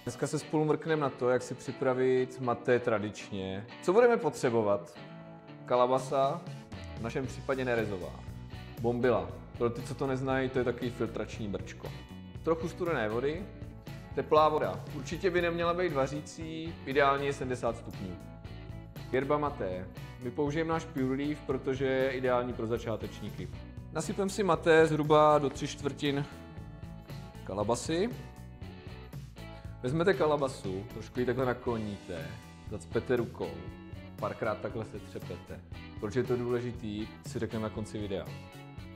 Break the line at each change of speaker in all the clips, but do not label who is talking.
Dneska se spolu mrkneme na to, jak si připravit maté tradičně. Co budeme potřebovat? Kalabasa, v našem případě nerezová. Bombila. Pro ty, co to neznají, to je takový filtrační brčko. Trochu studené vody, teplá voda. Určitě by neměla být vařící, ideálně je 70 stupňů. Yerba maté. My použijeme náš Pure Leaf, protože je ideální pro začátečníky. Nasypeme si maté zhruba do 3/4 kalabasy. Vezmete kalabasu, trošku ji takhle nakloníte, zacpete rukou, párkrát takhle se třepete. Proč je to důležitý, si řekneme na konci videa.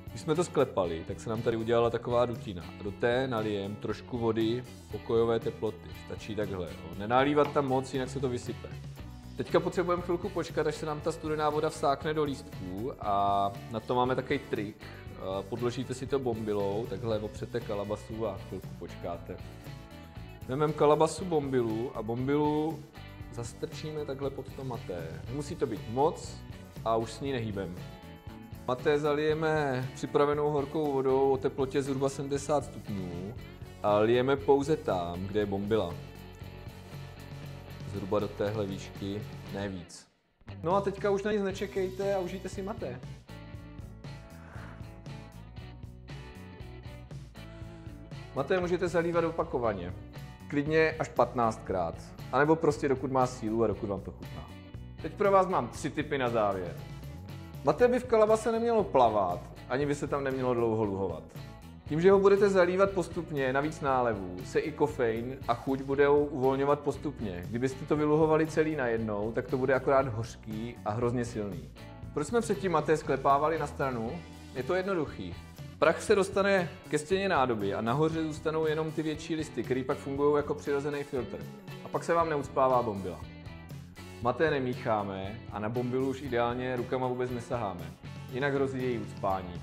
Když jsme to sklepali, tak se nám tady udělala taková dutina. A do té nalijeme trošku vody pokojové teploty. Stačí takhle. Nenalívat tam moc, jinak se to vysype. Teďka potřebujeme chvilku počkat, až se nám ta studená voda vsákne do lístků a na to máme takový trik. Podložíte si to bombilou, takhle opřete kalabasu a chvilku počkáte. Vezmeme kalabasu, bombilu a bombilu zastrčíme takhle pod to maté. Nemusí to být moc a už s ní nehýbeme. Maté zalijeme připravenou horkou vodou o teplotě zhruba 70 stupňů a lijeme pouze tam, kde je bombila. Zhruba do téhle výšky, ne víc. No a teďka už na nic nečekejte a užijte si maté. Maté můžete zalívat opakovaně. Klidně až 15krát. A nebo prostě dokud má sílu a dokud vám to chutná. Teď pro vás mám 3 tipy na závěr. Maté by v kalabase nemělo plavat, ani by se tam nemělo dlouho luhovat. Tím, že ho budete zalívat postupně na víc nálevů, se i kofein a chuť budou uvolňovat postupně. Kdybyste to vyluhovali celý najednou, tak to bude akorát hořký a hrozně silný. Proč jsme předtím maté sklepávali na stranu? Je to jednoduchý. Prach se dostane ke stěně nádoby a nahoře zůstanou jenom ty větší listy, které pak fungují jako přirozený filtr. A pak se vám neucpává bombila. Maté nemícháme a na bombilu už ideálně rukama vůbec nesaháme, jinak hrozí její ucpání.